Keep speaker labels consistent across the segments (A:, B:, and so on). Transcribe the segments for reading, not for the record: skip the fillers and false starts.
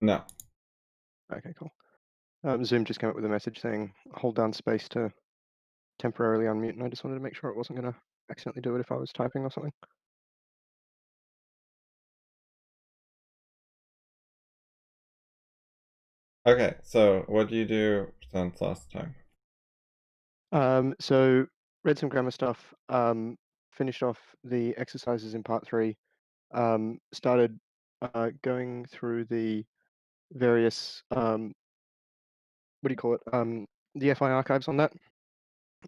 A: No.
B: Okay, cool. Zoom just came up with a message saying hold down space to temporarily unmute, and I just wanted to make sure it wasn't going to accidentally do it if I was typing or something.
A: Okay, so what do you do since last time?
B: So read some grammar stuff, finished off the exercises in part three, started going through the various, what do you call it, the FI archives on that.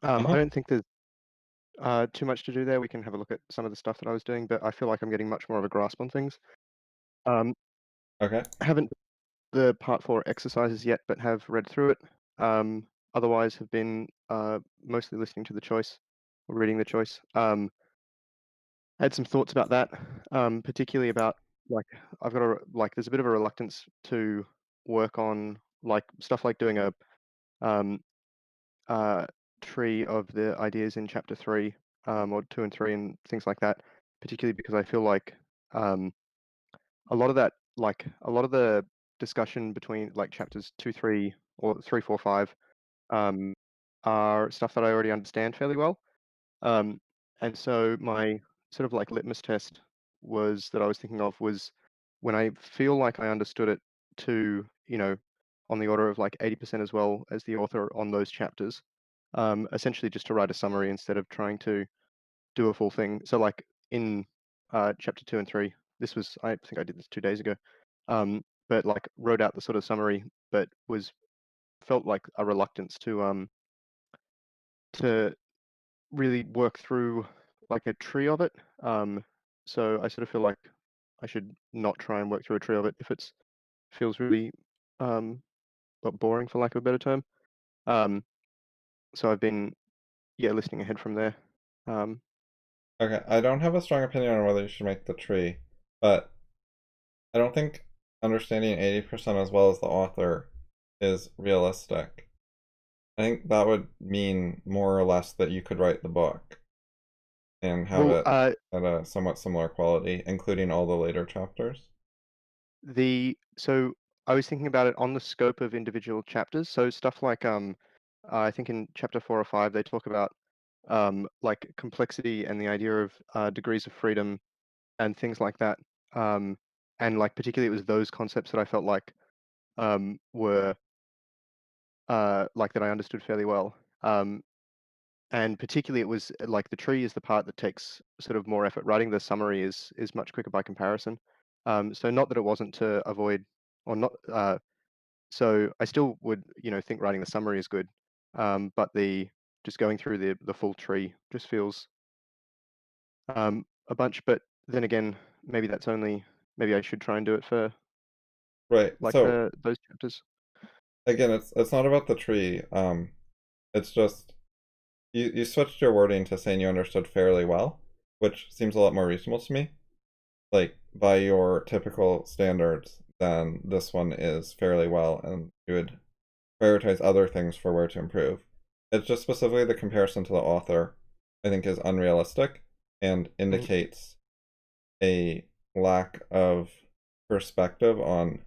B: I
A: Uh-huh.
B: don't think there's too much to do there. We can have a look at some of the stuff that I was doing, but I feel like I'm getting much more of a grasp on things. Um,
A: Okay.
B: haven't the part four exercises yet, but have read through it. Otherwise, have been mostly listening to the choice or reading the choice. I had some thoughts about that, particularly about like I've got a like there's a bit of a reluctance to work on like stuff like doing a um, uh, tree of the ideas in chapter three or two and three and things like that, particularly because I feel like um, a lot of that, like a lot of the discussion between like chapters two, three, or three, four, five, um, are stuff that I already understand fairly well. Um, and so my sort of like litmus test was that I was thinking of was when I feel like I understood it to, on the order of like 80% as well as the author on those chapters, essentially just to write a summary instead of trying to do a full thing. So like in chapter two and three, I think I did this 2 days ago, but like wrote out the sort of summary, but was felt like a reluctance to really work through like a tree of it. So I sort of feel like I should not try and work through a tree of it if it's feels really boring for lack of a better term. Um, so I've been listening ahead from there. Um,
A: Okay, I don't have a strong opinion on whether you should make the tree, but I don't think understanding 80% as well as the author is realistic. I think that would mean more or less that you could write the book and have
B: well,
A: it at a somewhat similar quality, including all the later chapters.
B: so I was thinking about it on the scope of individual chapters. So stuff like I think in chapter four or five they talk about like complexity and the idea of degrees of freedom and things like that. Um, and like particularly it was those concepts that I felt like were like that I understood fairly well. And particularly it was like the tree is the part that takes sort of more effort. Writing the summary is much quicker by comparison. So not that it wasn't to avoid or not. So I still would think writing the summary is good, but the just going through the full tree just feels a bunch. But then again, maybe I should try and do it for
A: Right.
B: like
A: So
B: the those chapters.
A: again, it's not about the tree. It's just you switched your wording to saying you understood fairly well, which seems a lot more reasonable to me. Like by your typical standards, then this one is fairly well, and you would prioritize other things for where to improve. It's just specifically the comparison to the author, I think, is unrealistic and
B: Mhm.
A: indicates a lack of perspective on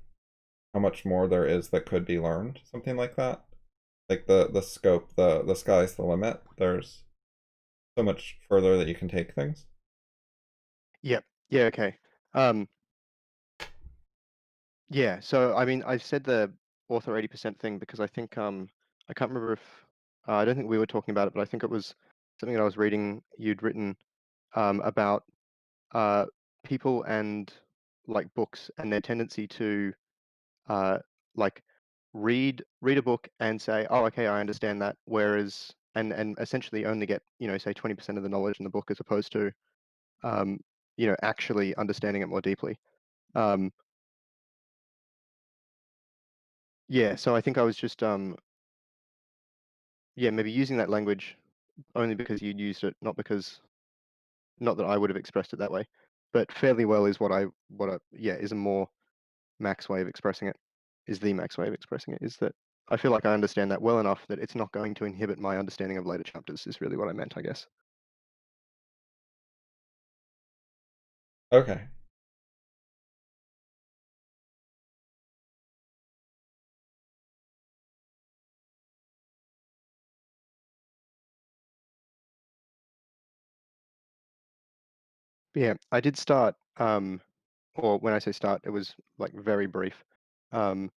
A: how much more there is that could be learned, something like that. Like the scope, the sky's the limit. There's so much further that you can take things.
B: Yep. Yeah. Okay. Um, Yeah, so I mean, I said the author 80% thing because I think I can't remember if I don't think we were talking about it, but I think it was something that I was reading you'd written about uh people and like books and their tendency to uh like read a book and say, "Oh, okay, I understand that," whereas and essentially only get, say 20% of the knowledge in the book as opposed to um actually understanding it more deeply. Um yeah, so I think I was just yeah, maybe using that language only because you'd used it, not that I would have expressed it that way, but fairly well is yeah, is a more max way of expressing it, is the max way of expressing it, is that I feel like I understand that well enough that it's not going to inhibit my understanding of later chapters, is really what I meant, I guess.
A: Okay.
B: But yeah, I did start, or when I say start, it was like very brief. Um,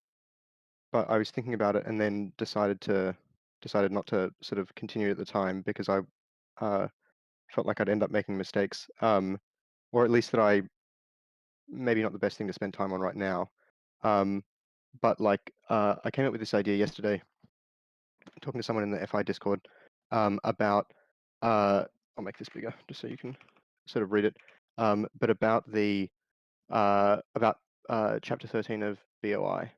B: but I was thinking about it and then decided not to sort of continue at the time because I uh, felt like I'd end up making mistakes, or at least that I maybe not the best thing to spend time on right now. Um, but like I came up with this idea yesterday, talking to someone in the FI Discord about I'll make this bigger just so you can sort of read it. But about the about chapter 13 of BOI,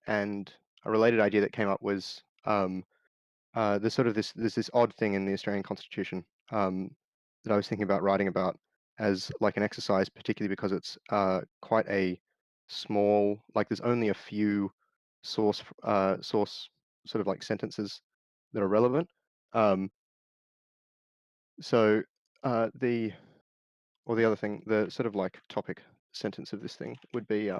B: and a related idea that came up was there's sort of there's this odd thing in the Australian Constitution that I was thinking about writing about as like an exercise, particularly because it's quite a small, like there's only a few source sort of like sentences that are relevant. Um, so the or the other thing, the sort of like topic sentence of this thing would be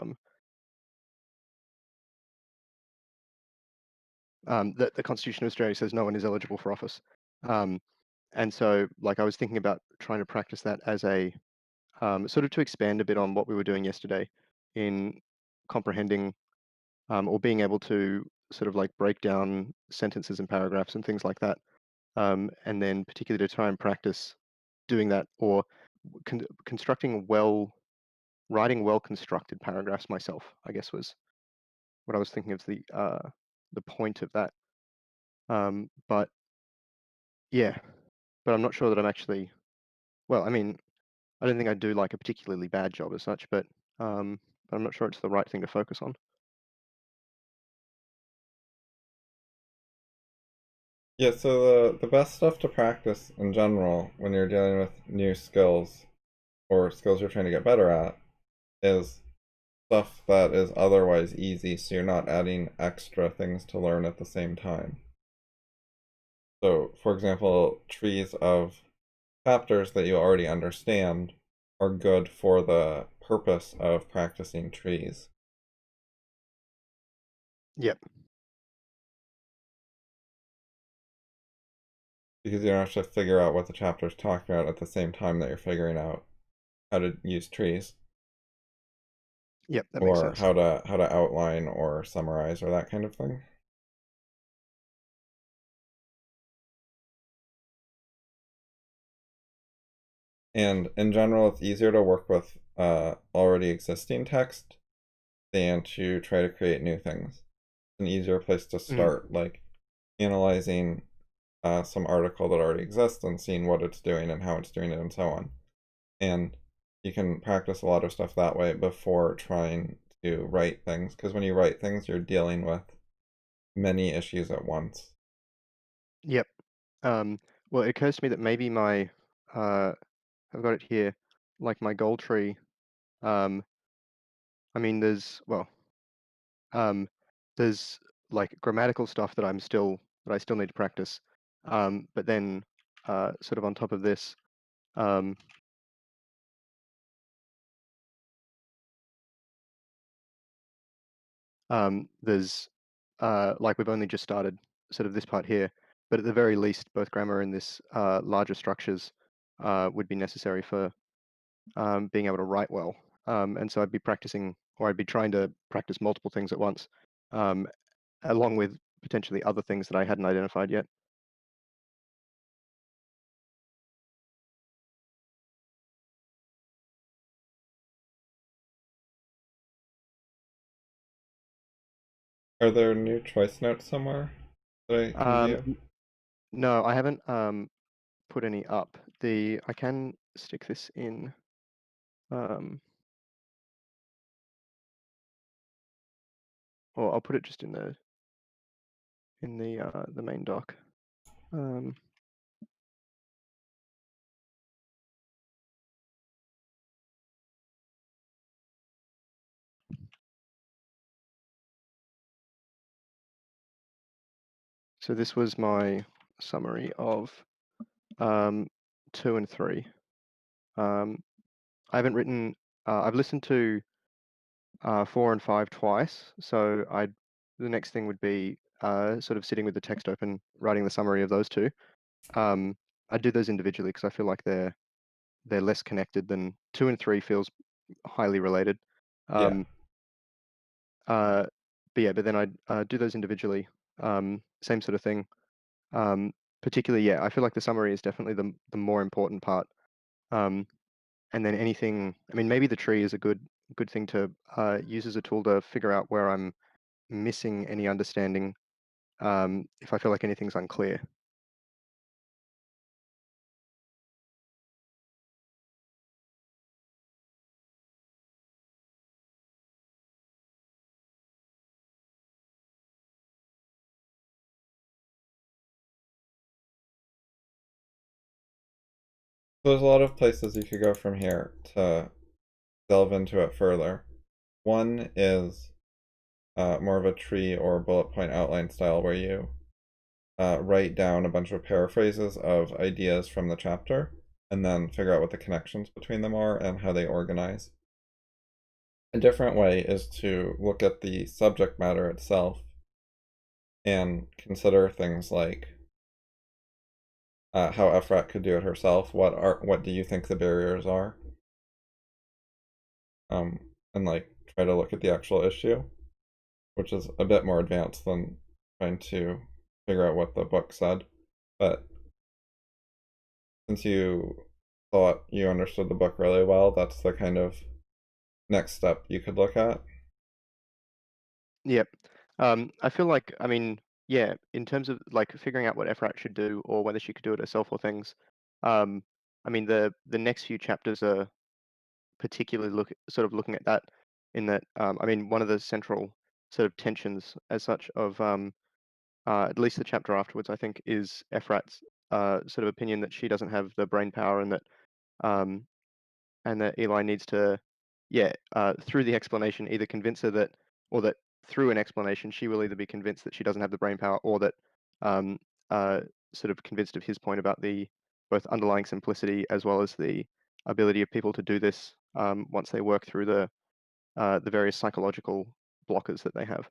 B: that the Constitution of Australia says no one is eligible for office. Um, and so, like, I was thinking about trying to practice that as a sort of to expand a bit on what we were doing yesterday in comprehending or being able to sort of like break down sentences and paragraphs and things like that. And then particularly to try and practice doing that or constructing writing well constructed paragraphs myself, I guess was what I was thinking of the point of that. But yeah, but I'm not sure that I'm actually, well, I mean, I don't think I do like a particularly bad job as such, but I'm not sure it's the right thing to focus on.
A: Yeah, so the best stuff to practice in general when you're dealing with new skills or skills you're trying to get better at is stuff that is otherwise easy, so you're not adding extra things to learn at the same time. So, for example, trees of chapters that you already understand are good for the purpose of practicing trees.
B: Yep.
A: Because you don't have to figure out what the chapter is talking about at the same time that you're figuring out how to use trees
B: Yep, that makes
A: or
B: sense.
A: how to outline or summarize or that kind of thing. And in general, it's easier to work with already existing text than to try to create new things. It's an easier place to
B: Mm.
A: start, like analyzing some article that already exists and seeing what it's doing and how it's doing it and so on. And you can practice a lot of stuff that way before trying to write things, because when you write things, you're dealing with many issues at once.
B: Yep. Um, well, it occurs to me that maybe uh, I've got it here, like my goal tree. Um, I mean, um, there's like grammatical stuff that I still need to practice. But then, sort of on top of this, um, there's like we've only just started sort of this part here, but at the very least, both grammar and this larger structures would be necessary for being able to write well. And so I'd be practicing, or I'd be trying to practice multiple things at once, um, along with potentially other things that I hadn't identified yet.
A: Are there new choice notes somewhere that I can
B: Um,
A: view?
B: n- no, I haven't put any up. I can stick this in. Um, or I'll put it just in the main doc. Um, so this was my summary of um, 2 and 3. Um, I haven't written. I've listened to 4 and 5 twice, so the next thing would be sort of sitting with the text open, writing the summary of those two. Um, I do those individually because I feel like they're they're less connected than 2 and 3 feels highly related.
A: Yeah.
B: Um, uh, but yeah, but then I'd do those individually. Same sort of thing. Um, Particularly, yeah, I feel like the summary is definitely the more important part. Um, and then anything, I mean, maybe the tree is a good thing to use as a tool to figure out where I'm missing any understanding, if I feel like anything's unclear.
A: There's a lot of places you could go from here to delve into it further. One is more of a tree or bullet point outline style where you write down a bunch of paraphrases of ideas from the chapter and then figure out what the connections between them are and how they organize. A different way is to look at the subject matter itself and consider things like how Efrat could do it herself. What do you think the barriers are? Um, and like try to look at the actual issue, which is a bit more advanced than trying to figure out what the book said. But since you thought you understood the book really well, that's the kind of next step you could look at.
B: Yep. I feel like, I mean, yeah, in terms of like figuring out what Efrat should do or whether she could do it herself or things, um, I mean, the next few chapters are particularly looking at that in that, I mean, one of the central sort of tensions as such of at least the chapter afterwards, I think, is Efrat's sort of opinion that she doesn't have the brain power um, and that Eli needs to, yeah, through the explanation, either convince her that, or that through an explanation, she will either be convinced that she doesn't have the brain power, or that um, uh, sort of convinced of his point about the both underlying simplicity as well as the ability of people to do this once they work through the various psychological blockers that they have.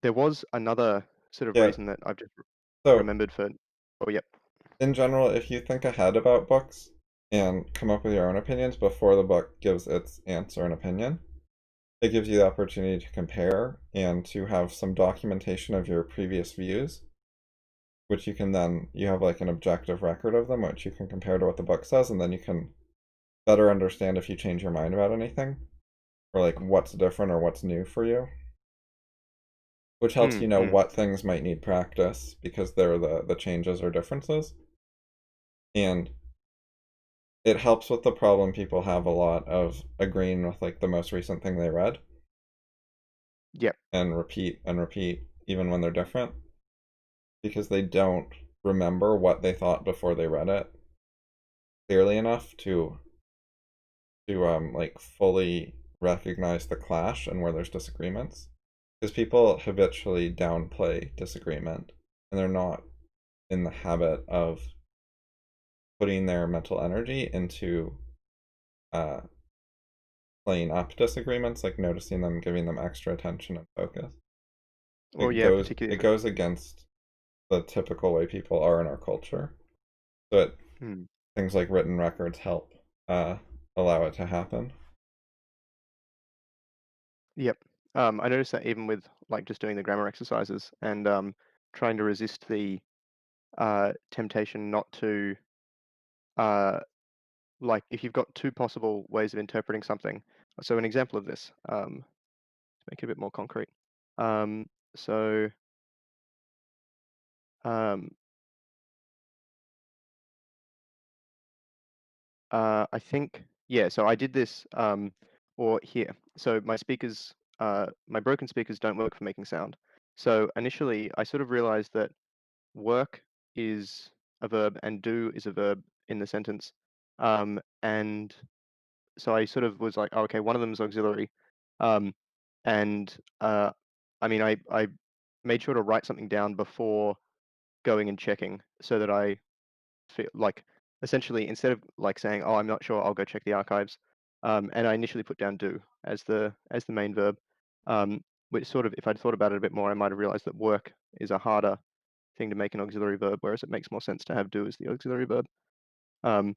B: There was another sort of
A: Yeah.
B: reason that I've just
A: So
B: remembered for. Oh, yep.
A: in general, if you think ahead about books and come up with your own opinions before the book gives its answer and opinion, it gives you the opportunity to compare and to have some documentation of your previous views, which you have like an objective record of them, which you can compare to what the book says, and then you can better understand if you change your mind about anything, or like what's different or what's new for you, which helps you
B: Mm,
A: know
B: mm.
A: what things might need practice because they're the changes or differences. And it helps with the problem people have a lot of agreeing with like the most recent thing they read
B: Yep.
A: and repeat even when they're different because they don't remember what they thought before they read it clearly enough to like fully recognize the clash and where there's disagreements because people habitually downplay disagreement and they're not in the habit of putting their mental energy into uh playing up disagreements, like noticing them, giving them extra attention and focus.
B: Or yeah, particularly
A: It
B: if
A: goes against the typical way people are in our culture. So
B: mm,
A: things like written records help uh, allow it to happen.
B: yep. I noticed that even with like just doing the grammar exercises and trying to resist the temptation not to uh, like if you've got two possible ways of interpreting something. So an example of this, to make it a bit more concrete. Um, so um, I think, yeah, so I did this, or here. So my broken speakers don't work for making sound. So initially, I sort of realized that work is a verb and do is a verb in the sentence. And so I sort of was like, oh, okay, one of them is auxiliary. Um, and I mean, I made sure to write something down before going and checking so that I feel like essentially instead of like saying, "Oh, I'm not sure, I'll go check the archives," and I initially put down "do" as the main verb, which sort of, if I'd thought about it a bit more, I might have realized that work is a harder thing to make an auxiliary verb, whereas it makes more sense to have "do" as the auxiliary verb. Um,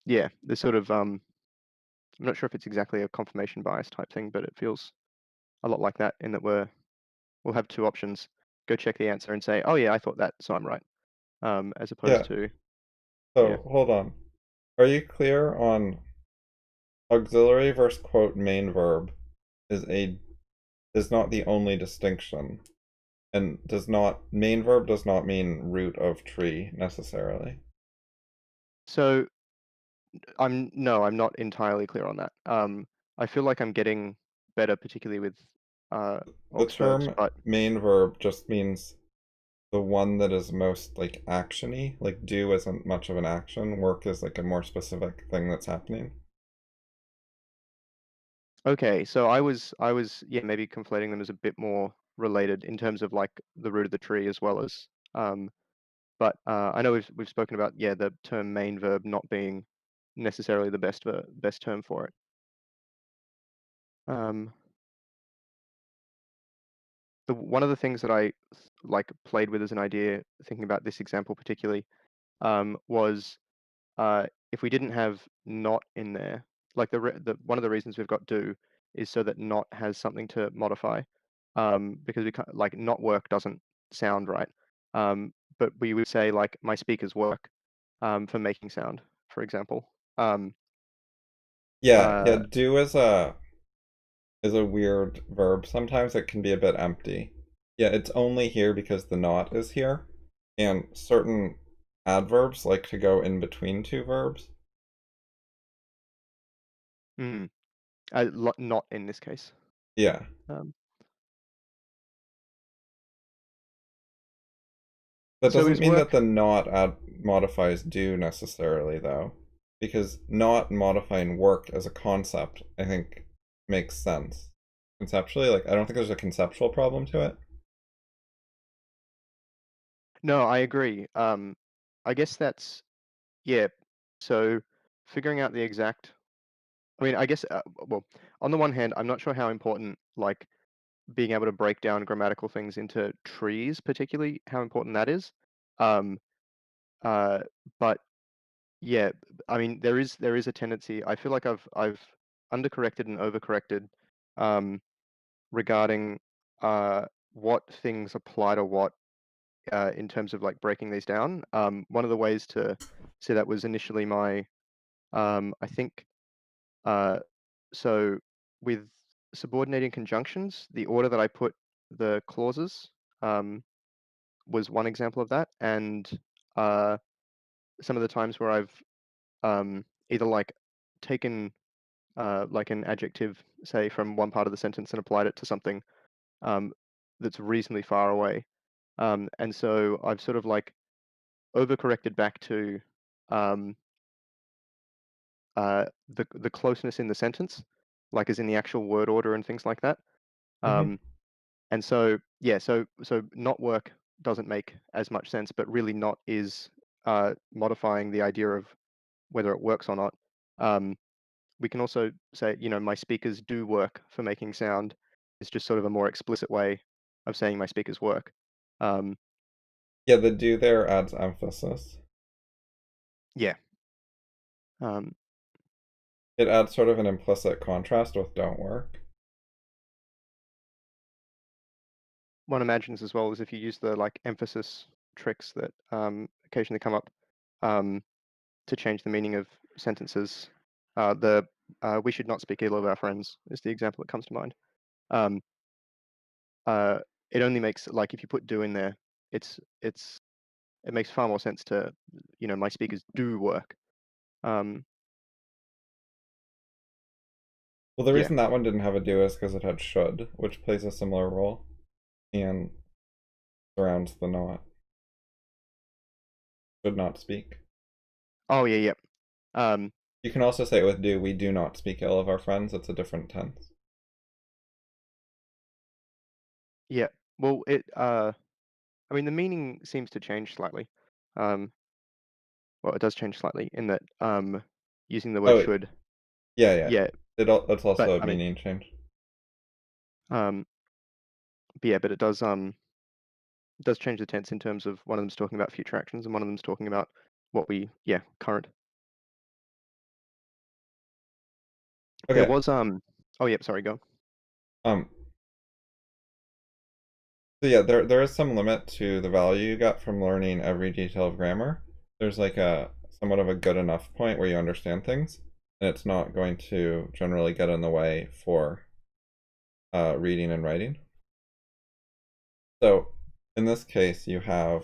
B: yeah, there's sort of I'm not sure if it's exactly a confirmation bias type thing, but it feels a lot like that in that we'll have two options. Go check the answer and say, oh yeah, I thought that, so I'm right. As opposed
A: Yeah.
B: to yeah.
A: So hold on. Are you clear on auxiliary versus quote main verb is not the only distinction, and does not main verb does not mean root of tree necessarily.
B: So I'm not entirely clear on that. I feel like I'm getting better, particularly with uh,
A: The
B: aux verbs,
A: term
B: but
A: main verb just means the one that is most like actiony. Like do isn't much of an action. Work is like a more specific thing that's happening.
B: okay. So I was yeah maybe conflating them as a bit more related in terms of like the root of the tree as well as um. But I know we've spoken about yeah the term main verb not being necessarily the best term for it. Um, the one of the things that I like played with as an idea, thinking about this example particularly, was if we didn't have not in there, like the one of the reasons we've got do is so that not has something to modify, because we can't like not work doesn't sound right, but we would say like my speakers work, for making sound, for example.
A: Yeah, yeah.
B: Uh,
A: Do is a weird verb. Sometimes it can be a bit empty. Yeah, it's only here because the not is here, and certain adverbs like to go in between two verbs.
B: mm, not in this case.
A: Yeah.
B: Um,
A: That
B: so
A: doesn't
B: is
A: mean that
B: work?
A: the not add modifies do necessarily, though, because not modifying work as a concept, I think, makes sense conceptually. Like, I don't think there's a conceptual problem to it.
B: No, I agree. I guess that's yeah. So figuring out the exact I mean, I guess, well, on the one hand, I'm not sure how important, like, being able to break down grammatical things into trees, particularly, how important that is. Um, uh, but yeah, I mean, there is a tendency. I feel like I've undercorrected and overcorrected, um, regarding what things apply to what, in terms of like breaking these down. One of the ways to see that was initially my, I think. Uh, so with subordinating conjunctions, the order that I put the clauses, um, was one example of that, and uh, some of the times where I've, either like taken, like an adjective, say from one part of the sentence and applied it to something, um, that's reasonably far away, and so I've sort of like overcorrected back to, um, the closeness in the sentence, like as in the actual word order and things like that.
A: Hmm.
B: Um, And so, yeah, so not work doesn't make as much sense, but really not is, modifying the idea of whether it works or not. Um, we can also say, my speakers do work for making sound. It's just sort of a more explicit way of saying my speakers work. Um,
A: Yeah, the do there adds emphasis.
B: yeah. Um,
A: It adds sort of an implicit contrast with don't work.
B: one imagines as well as if you use the like emphasis tricks that, occasionally come up, um, to change the meaning of sentences. The we should not speak ill of our friends is the example that comes to mind. Um, uh, it only makes like if you put do in there, it's it makes far more sense to my speakers do work. Um,
A: Well, the
B: yeah.
A: reason that one didn't have a do is because it had should, which plays a similar role and surrounds the not. Should not speak.
B: Oh yeah, yeah. Um,
A: You can also say it with do, we do not speak ill of our friends. It's a different tense.
B: yeah. Well, I mean the meaning seems to change slightly. Um, well, it does change slightly in that using the word
A: Oh,
B: should.
A: yeah, yeah.
B: Yeah,
A: It's
B: but
A: also a
B: I mean
A: meaning change.
B: um, but yeah, but it does change the tense in terms of one of them's talking about future actions and one of them's talking about current. There
A: Okay.
B: was oh yeah, sorry, go.
A: Um, so yeah, there is some limit to the value you get from learning every detail of grammar. There's like a somewhat of a good enough point where you understand things, and it's not going to generally get in the way for reading and writing. So in this case, you know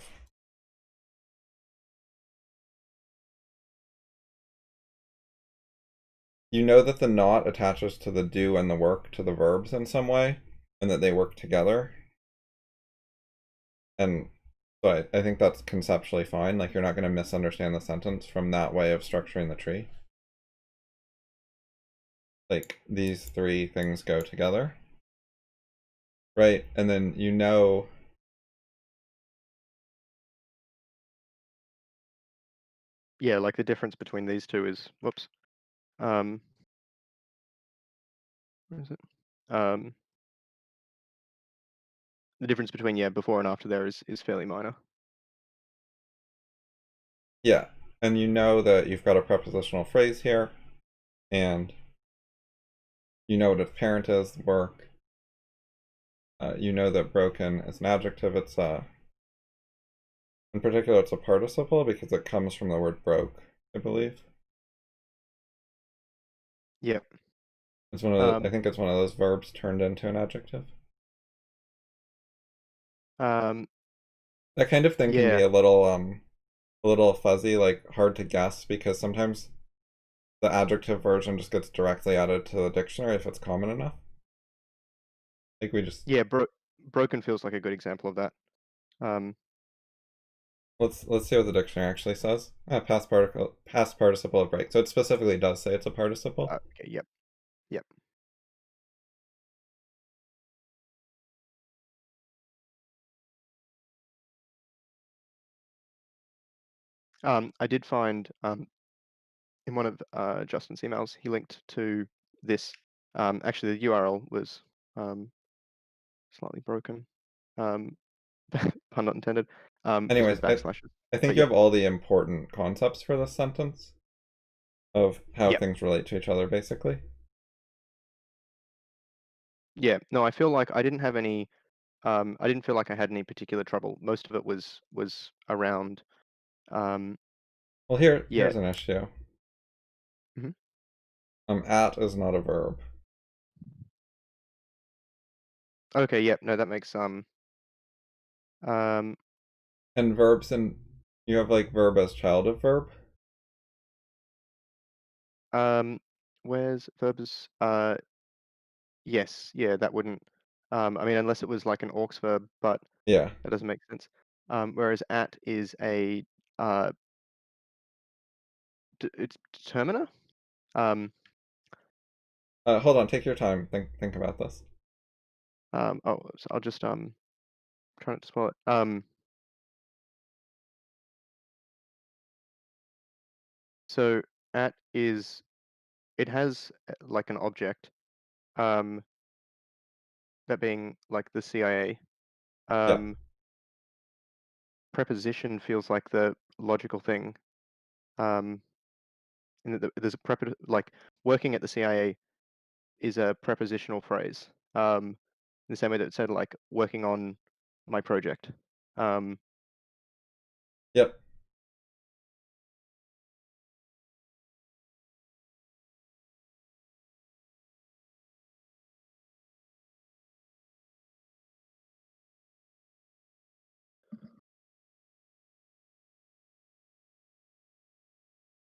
A: that the not attaches to the do and the work to the verbs in some way, and that they work together. And so I think that's conceptually fine. Like you're not going to misunderstand the sentence from that way of structuring the tree. Like these three things go together, right? And then you know,
B: Yeah, like the difference between these two is, whoops, where is it? The difference between before and after there is fairly minor.
A: yeah, and you know that you've got a prepositional phrase here, and you know what its parent is, work. You know that broken is an adjective. It's in particular, it's a participle because it comes from the word broke, I believe.
B: Yeah.
A: It's one of I think it's one of those verbs turned into an adjective. That kind of thing can be
B: Yeah,
A: a little fuzzy, like hard to guess because sometimes the adjective version just gets directly added to the dictionary if it's common enough. Like we just
B: yeah, broken feels like a good example of that. Um,
A: let's see what the dictionary actually says. Past participle of break. So it specifically does say it's a participle.
B: okay, yep, yep. I did find in one of Justin's emails, he linked to this. Actually, the URL was slightly broken. Um, pun not intended. Because
A: Anyways,
B: with backslashes.
A: I
B: But
A: think you
B: yeah,
A: have all the important concepts for this sentence of how
B: yeah,
A: things relate to each other, basically.
B: yeah. No, I feel like I didn't have any. I didn't feel like I had any particular trouble. Most of it was around. Um,
A: Well,
B: yeah.
A: here's an issue.
B: Mhm.
A: At is not a verb.
B: Okay. Yeah. No, that makes um
A: And verbs and you have like verb as child of verb.
B: um. Where's verbs? Yes. Yeah. That wouldn't. I mean, unless it was like an aux verb, but
A: Yeah.
B: that doesn't make sense. Whereas at is a uh, it's determiner. Um.
A: Hold on, take your time. Think about this.
B: Oh, so I'll just try not to spell it. So at is it has like an object. Um. That being like the CIA.
A: Yeah.
B: Um. Preposition feels like the logical thing. Um. And there's a like working at the CIA is a prepositional phrase. In the same way that it said like working on my project. Um,
A: Yep.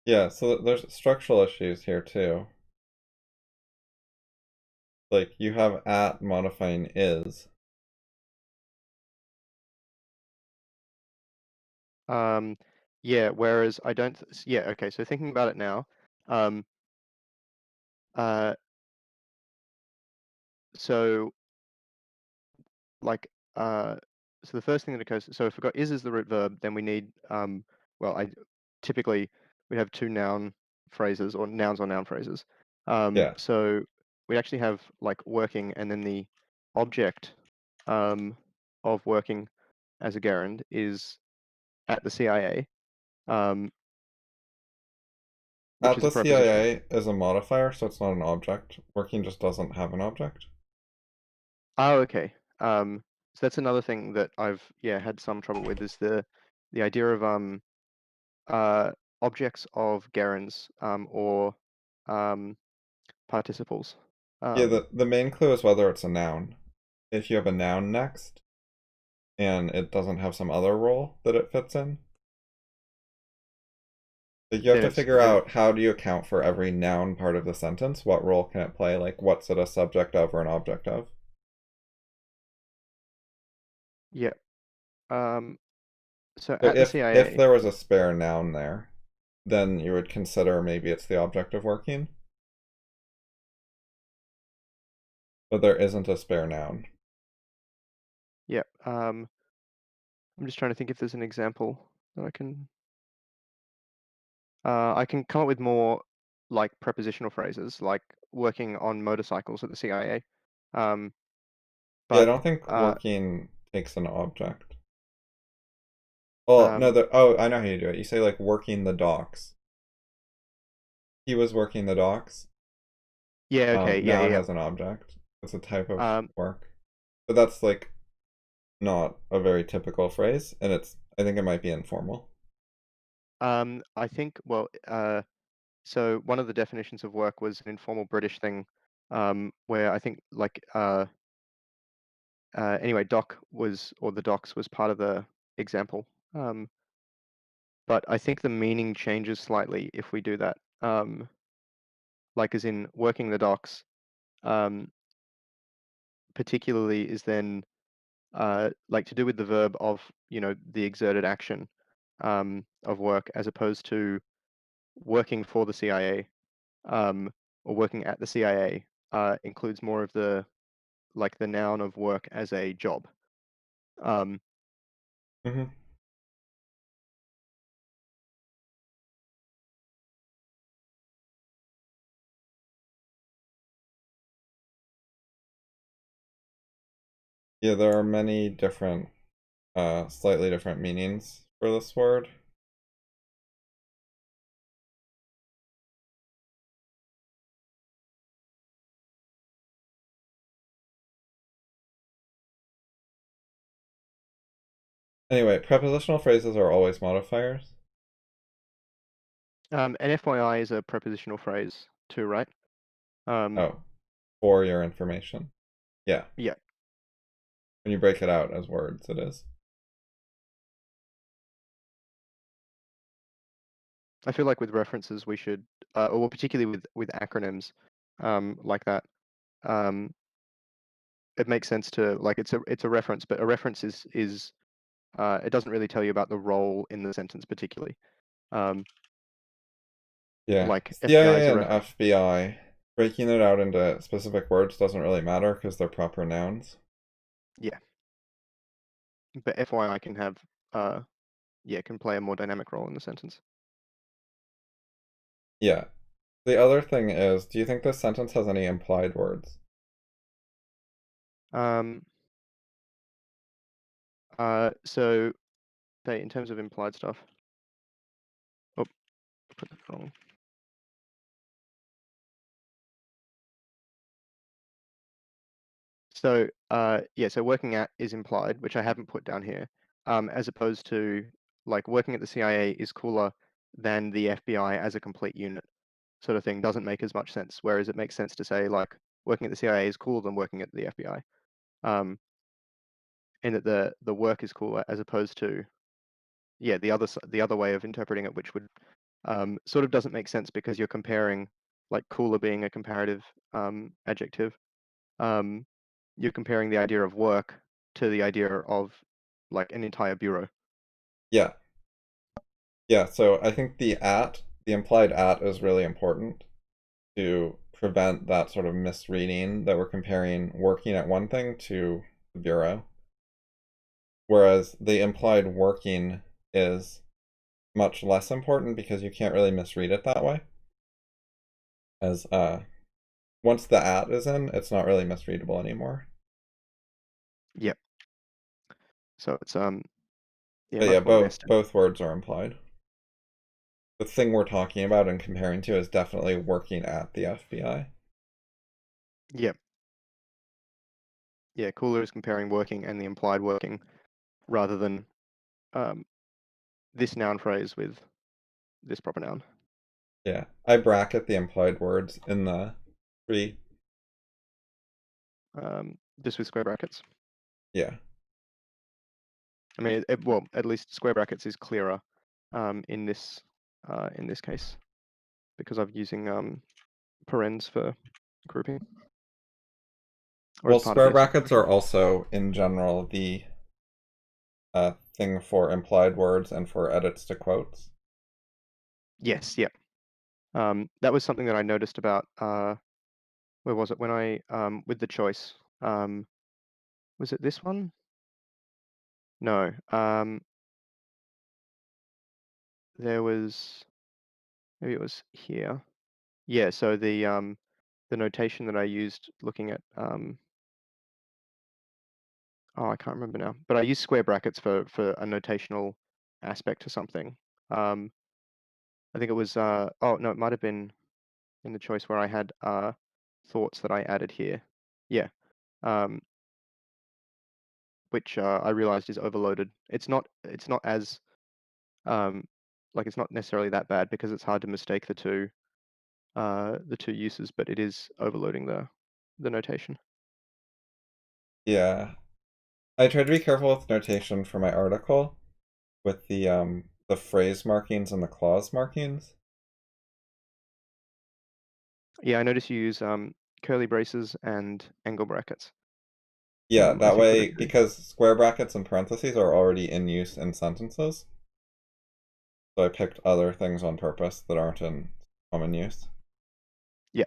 A: Yeah, so there's structural issues here too. Like you have at modifying is.
B: um, yeah. Whereas I don't. Yeah. Okay. So thinking about it now. Um, uh, so like so the first thing that occurs. So if we've got is as the root verb, then we need well, I typically we have two noun phrases or nouns or noun phrases.
A: Yeah.
B: So we actually have like working and then the object of working as a gerund is at the CIA. which
A: At
B: is a
A: the
B: preposition.
A: CIA is a modifier, so it's not an object. Working just doesn't have an object.
B: Oh, okay. So that's another thing that I've had some trouble with is the idea of uh objects of gerunds or um participles.
A: Yeah,
B: Um,
A: the main clue is whether it's a noun. If you have a noun next and it doesn't have some other role that it fits in, like you have
B: then
A: to
B: it's
A: figure
B: then
A: out how do you account for every noun part of the sentence? What role can it play? Like what's it a subject of or an object of?
B: yeah. Um, so
A: So
B: at the
A: if
B: CIA,
A: there was a spare noun there, then you would consider maybe it's the object of working, but there isn't a spare noun.
B: yeah. I'm just trying to think if there's an example that I can. I can come up with more like prepositional phrases, like working on motorcycles at the CIA. Um,
A: Yeah, I
B: but
A: don't think
B: uh,
A: working takes an object. Well, no,
B: um,
A: I know how you do it. You say like working the docks. He was working the docks.
B: yeah, okay, yeah,
A: Now it
B: yeah.
A: has an object. It's a type of
B: Yeah.
A: work. But that's like not a very typical phrase, and I think it might be informal.
B: I think, well, so one of the definitions of work was an informal British thing, where I think anyway, doc was, or the docs was part of the example. Um, but I think the meaning changes slightly if we do that. Like as in working the docs, um, particularly is then like to do with the verb of, the exerted action of work as opposed to working for the CIA or working at the CIA includes more of the like the noun of work as a job. Um,
A: Hmm. Yeah, there are many different, slightly different meanings for this word. Anyway, prepositional phrases are always modifiers.
B: and FYI is a prepositional phrase too, right? Um,
A: Oh, for your information. Yeah,
B: yeah,
A: when you break it out as words, it is.
B: I feel like with references we should, or well, particularly with acronyms like that. Um, it makes sense to like it's a reference, but a reference is it doesn't really tell you about the role in the sentence particularly. Um,
A: Yeah,
B: like FBI is a
A: CIA and
B: reference.
A: FBI, breaking it out into specific words doesn't really matter because they're proper nouns.
B: Yeah, but FYI can have can play a more dynamic role in the sentence.
A: Yeah. The other thing is, do you think this sentence has any implied words?
B: Um, so say in terms of implied stuff. Oh, I put that wrong. So so working at is implied, which I haven't put down here, as opposed to like working at the CIA is cooler than the FBI as a complete unit, sort of thing doesn't make as much sense. Whereas it makes sense to say like working at the CIA is cooler than working at the FBI, and that the work is cooler as opposed to the other way of interpreting it, which would sort of doesn't make sense because you're comparing like cooler being a comparative adjective. Um, you're comparing the idea of work to the idea of like an entire bureau.
A: Yeah. Yeah, so I think the implied at is really important to prevent that sort of misreading that we're comparing working at one thing to the bureau. Whereas the implied working is much less important because you can't really misread it that way. As once the at is in, it's not really misreadable anymore.
B: Yep. So it's
A: But yeah,
B: much more
A: both
B: nested.
A: both words are implied. the thing we're talking about and comparing to is definitely working at the FBI.
B: Yeah, yeah. Cooler is comparing working and the implied working rather than um, this noun phrase with this proper noun.
A: Yeah, I bracket the implied words in the tree.
B: Just with square brackets.
A: Yeah.
B: I mean, well, at least square brackets is clearer in this case because I'm using parens for grouping or as
A: Well,
B: part of
A: square
B: the
A: brackets
B: execution.
A: are also, in general, the thing for implied words and for edits to quotes.
B: Yes, yeah. That was something that I noticed about where was it when I with the choice. Was it this one? No. There was maybe it was here. Yeah, so the notation that I used looking at oh, I can't remember now, but I use square brackets for a notational aspect to something. Um, I think it was oh no, it might have been in the choice where I had thoughts that I added here. Yeah, um, which I realized is overloaded. It's not as um, like it's not necessarily that bad because it's hard to mistake the two uses, but it is overloading the notation.
A: Yeah, I tried to be careful with notation for my article with the phrase markings and the clause markings.
B: Yeah, I notice you use curly braces and angle brackets.
A: Yeah,
B: I
A: that
B: think for the
A: way,
B: tree.
A: because square brackets and parentheses are already in use in sentences, so I picked other things on purpose that aren't in common use.
B: Yeah.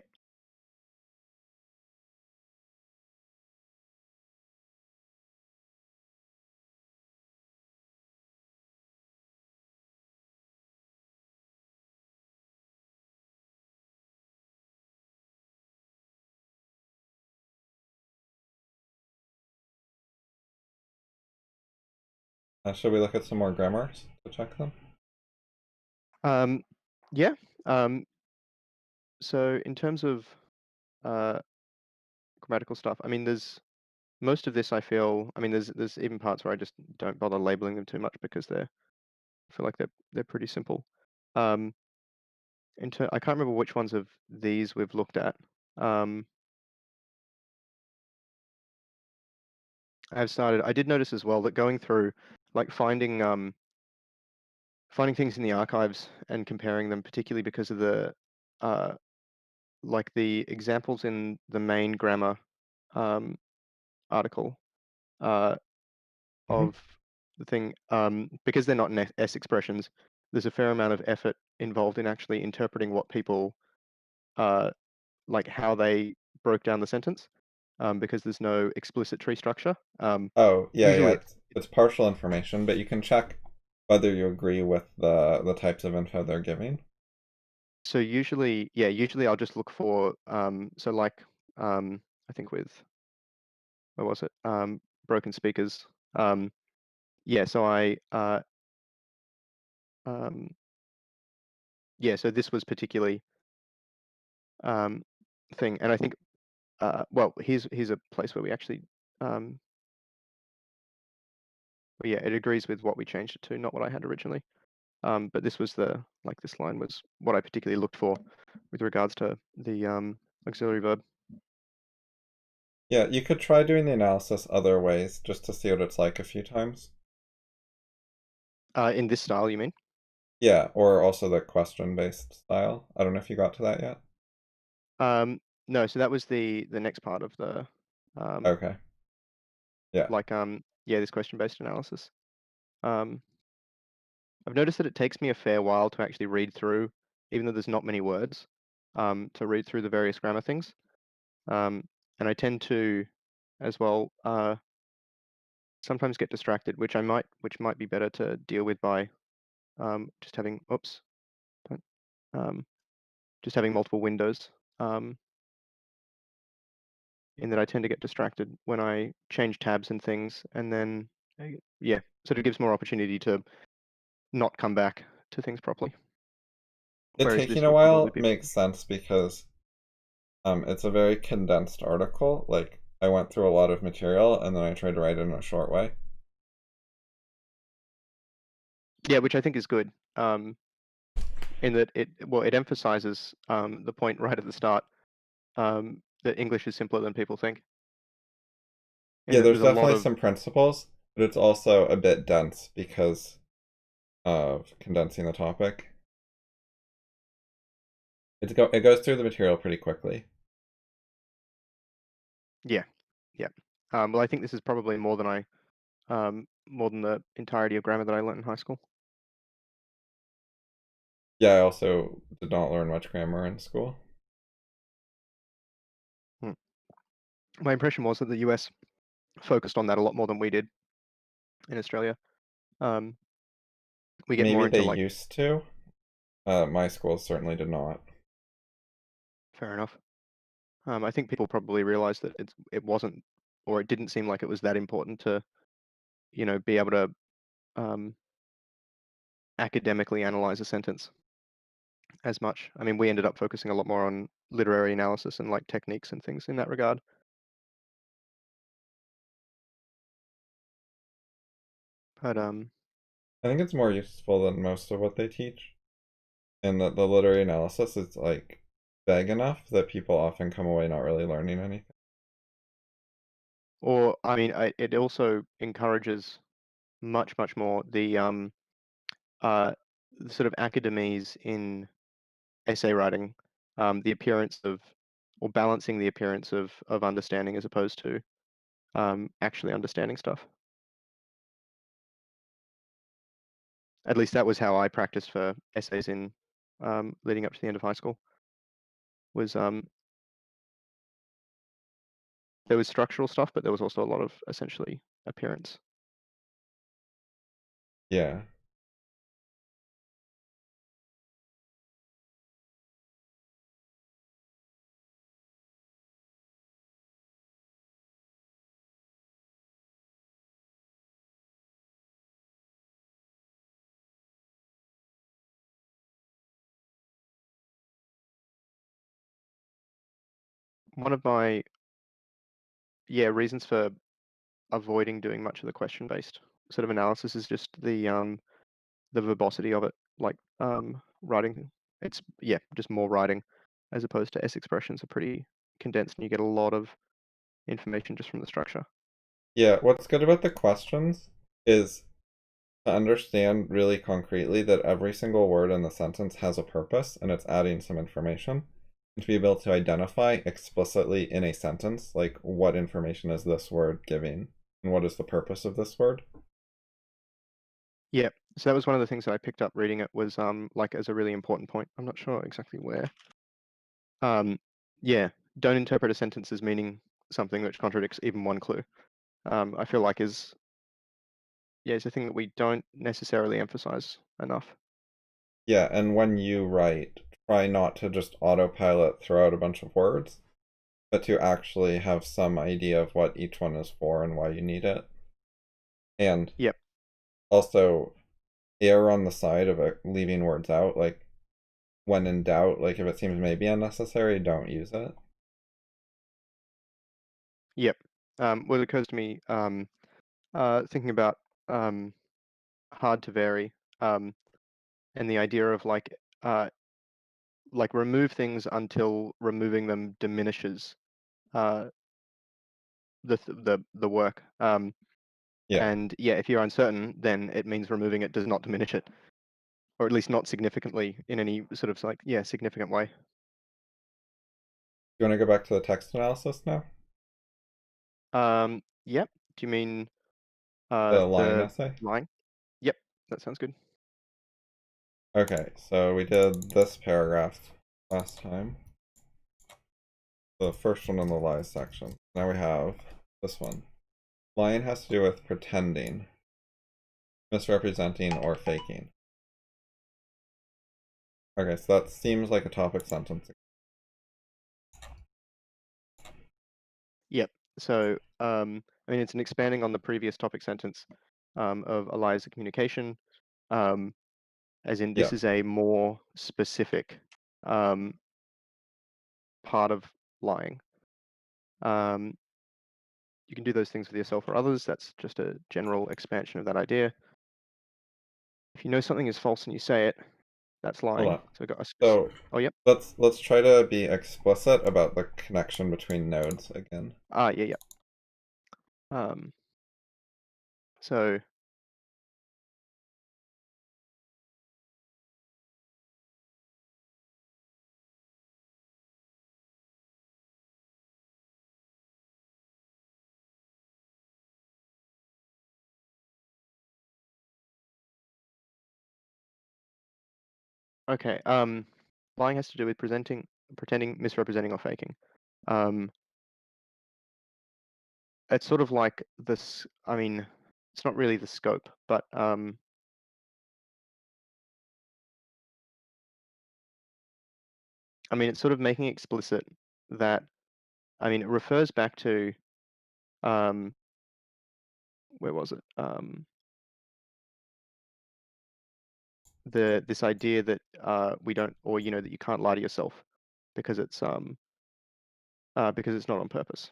A: Should we look at some more grammars to check them?
B: Um, yeah. Um, so in terms of uh, grammatical stuff, I mean, there's most of this I feel. I mean, there's even parts where I just don't bother labeling them too much because I feel like they're pretty simple. Um, I can't remember which ones of these we've looked at. Um, I did notice as well that going through, like finding things in the archives and comparing them, particularly because of uh, like the examples in the main grammar um, article uh,
A: Hmm.
B: of the thing, because they're not S expressions, there's a fair amount of effort involved in actually interpreting what people uh, like how they broke down the sentence, because there's no explicit tree structure.
A: Oh, yeah, yeah,
B: Usually,
A: it's partial information, but you can check whether you agree with the types of info they're giving.
B: so usually, yeah, usually I'll just look for so like I think with where was it broken speakers. Um, yeah, so um, yeah, so this was particularly um, thing, and I think well, here's a place where we actually um, well, yeah, it agrees with what we changed it to, not what I had originally. But this was this line was what I particularly looked for with regards to the auxiliary verb.
A: Yeah, you could try doing the analysis other ways just to see what it's like a few times.
B: In this style, you mean?
A: Yeah, or also the question-based style. I don't know if you got to that yet.
B: No, so that was the next part of the um,
A: Okay. Yeah.
B: yeah, this question-based analysis. Um, I've noticed that it takes me a fair while to actually read through, even though there's not many words, to read through the various grammar things. And I tend to, as well, sometimes get distracted, which might be better to deal with by just having, oops, don't, um, just having multiple windows. In that I tend to get distracted when I change tabs and things, and then yeah, so it gives more opportunity to not come back to things properly.
A: It
B: whereas
A: taking
B: this
A: a
B: would probably
A: while
B: be
A: makes sense because it's a very condensed article. Like I went through a lot of material and then I tried to write it in a short way.
B: yeah, which I think is good. In that it emphasizes the point right at the start that English is simpler than people think. In
A: Yeah,
B: that
A: there's
B: there's a lot
A: definitely
B: of
A: some principles, but it's also a bit dense because of condensing the topic. It goes through the material pretty quickly.
B: yeah, yeah. Well, I think this is probably more than the entirety of grammar that I learned in high school.
A: Yeah, I also did not learn much grammar in school.
B: Hmm. My impression was that the US focused on that a lot more than we did in Australia. Um, we get more
A: Maybe
B: into
A: they
B: like
A: used to. My school certainly did not.
B: fair enough. I think people probably realized that it wasn't, or it didn't seem like it was that important to, be able to um, academically analyze a sentence as much. I mean, we ended up focusing a lot more on literary analysis and like techniques and things in that regard. But
A: I think it's more useful than most of what they teach, and that the literary analysis is like vague enough that people often come away not really learning anything.
B: or I mean, it also encourages much more uh, the sort of academies in essay writing, the appearance of or balancing the appearance of understanding as opposed to actually understanding stuff. At least that was how I practiced for essays in leading up to the end of high school. Was There was structural stuff, but there was also a lot of essentially appearance.
A: Yeah.
B: One of my reasons for avoiding doing much of the question-based sort of analysis is just the verbosity of it, like writing. It's just more writing as opposed to S expressions are pretty condensed and you get a lot of information just from the structure.
A: Yeah, what's good about the questions is to understand really concretely that every single word in the sentence has a purpose and it's adding some information. And to be able to identify explicitly in a sentence, like what information is this word giving and what is the purpose of this word.
B: Yeah, so that was one of the things that I picked up reading it was like as a really important point. I'm not sure exactly where. Um, yeah, don't interpret a sentence as meaning something which contradicts even one clue. I feel like it's a thing that we don't necessarily emphasize enough.
A: Yeah, and when you write, try not to just autopilot throughout a bunch of words, but to actually have some idea of what each one is for and why you need it. And
B: Yep,
A: also err on the side of leaving words out. Like when in doubt, like if it seems maybe unnecessary, don't use it.
B: yep. What occurs to me, thinking about um, hard to vary, and the idea of uh, like remove things until removing them diminishes uh, the work.
A: Yeah.
B: And yeah, if you're uncertain, then it means removing it does not diminish it, or at least not significantly in any sort of like significant way.
A: You want to go back to the text analysis now?
B: Yep. Do you mean
A: The line
B: the
A: essay?
B: line? Yep, that sounds good.
A: Okay, so we did this paragraph last time. The first one in the lies section. Now we have this one. Lying has to do with pretending, misrepresenting, or faking. Okay, so that seems like a topic sentence.
B: Yep. So I mean, it's an expanding on the previous topic sentence of a lie is a communication. Um, as in
A: Yeah.
B: this is a more specific part of lying. You can do those things with yourself or others. That's just a general expansion of that idea. If you know something is false and you say it, that's
A: Hold
B: lying.
A: on.
B: So we've got
A: So
B: oh yep.
A: let's try to be explicit about the connection between nodes again.
B: Yeah, yeah. Um, so okay. Lying has to do with pretending, misrepresenting, or faking. It's sort of like this. I mean, it's not really the scope, but I mean, it's sort of making explicit that. I mean, it refers back to where was it? This idea that we don't, or that you can't lie to yourself because it's not on purpose.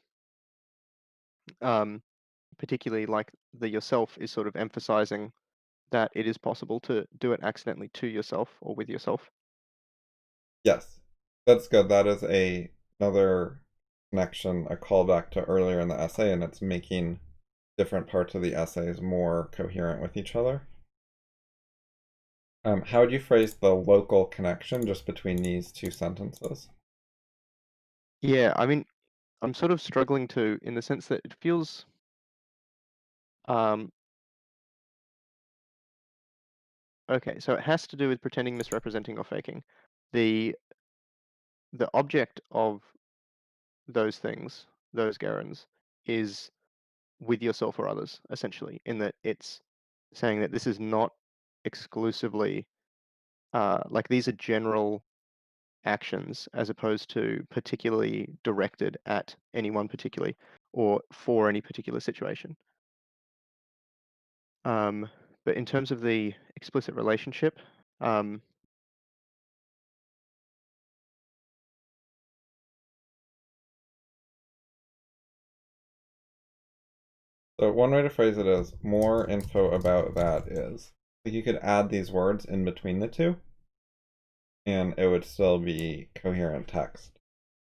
B: Particularly like the yourself is sort of emphasizing that it is possible to do it accidentally to yourself or with yourself.
A: Yes. That's good. That is another connection, a callback to earlier in the essay, and it's making different parts of the essays more coherent with each other. How would you phrase the local connection just between these two sentences?
B: Yeah, I mean, I'm sort of struggling to, in the sense that it feels, um, okay, so it has to do with pretending, misrepresenting, or faking. The the object of those things, those gerunds, is with yourself or others, essentially, in that it's saying that this is not exclusively like these are general actions as opposed to particularly directed at anyone particularly or for any particular situation. Um, but in terms of the explicit relationship, um,
A: So one way to phrase it is more info about that is like you could add these words in between the two and it would still be coherent text.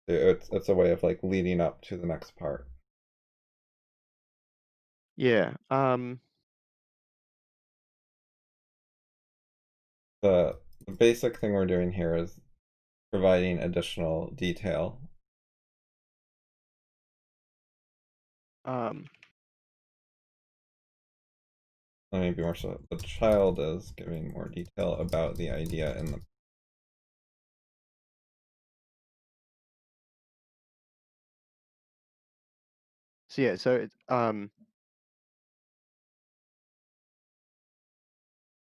A: It's a way of like leading up to the next part.
B: yeah,
A: The basic thing we're doing here is providing additional detail.
B: um,
A: Let me be more so. The child is giving more detail about the idea in the.
B: so yeah, so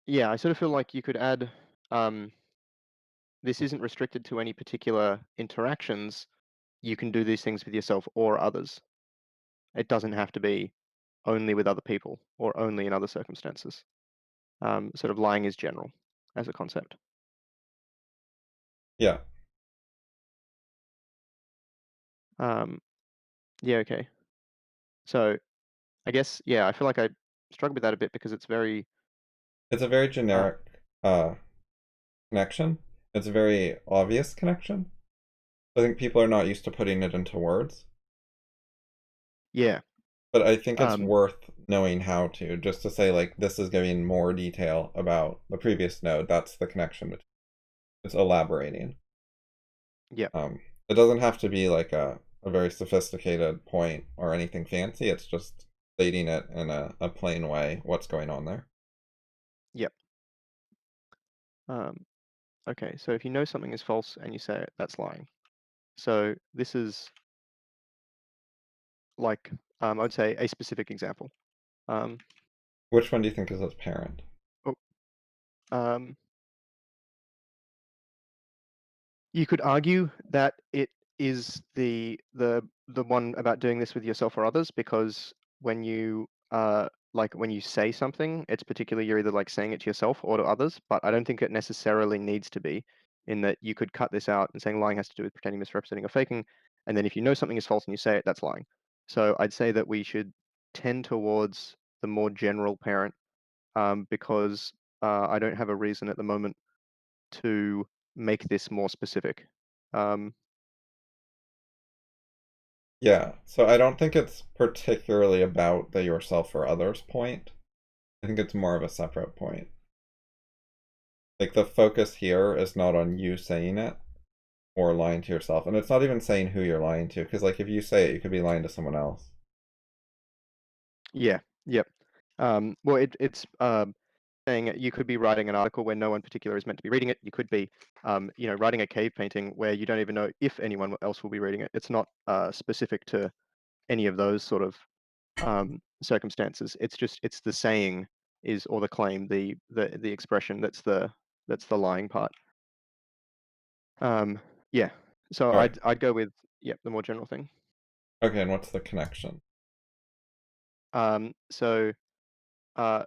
B: yeah, I sort of feel like you could add um, this isn't restricted to any particular interactions. You can do these things with yourself or others. It doesn't have to be only with other people or only in other circumstances. Sort of lying is general as a concept.
A: Yeah,
B: Um, yeah, okay. So I guess, yeah, I feel like I struggle with that a bit because it's very,
A: it's a very
B: uh,
A: generic connection. It's a very obvious connection. I think people are not used to putting it into words,
B: yeah,
A: but I think it's
B: um,
A: worth knowing how to, just to say like this is giving more detail about the previous node. That's the connection. It's elaborating.
B: yeah,
A: Um, it doesn't have to be like a very sophisticated point or anything fancy. It's just stating it in a plain way what's going on there.
B: yeah. Um, okay, so if you know something is false and you say it, that's lying. So this is like, I would say a specific example. Um,
A: Which one do you think is its parent?
B: oh, um, you could argue that it is the one about doing this with yourself or others because when you like when you say something, it's particularly you're either like saying it to yourself or to others, but I don't think it necessarily needs to be, in that you could cut this out and saying lying has to do with pretending, misrepresenting, or faking. And then if you know something is false and you say it, that's lying. So I'd say that we should tend towards the more general parent, because I don't have a reason at the moment to make this more specific. Um,
A: Yeah, so I don't think it's particularly about the yourself or others point. I think it's more of a separate point. Like the focus here is not on you saying it or lying to yourself. And it's not even saying who you're lying to, because like if you say it, you could be lying to someone else.
B: yeah, yep. Well, it's saying you could be writing an article where no one particular is meant to be reading it. You could be, writing a cave painting where you don't even know if anyone else will be reading it. It's not specific to any of those sort of circumstances. It's the saying is, or the claim, the expression that's the lying part. Yeah. So
A: All right.
B: I'd go with, yeah, the more general thing.
A: Okay, and what's the connection?
B: Um, so uh,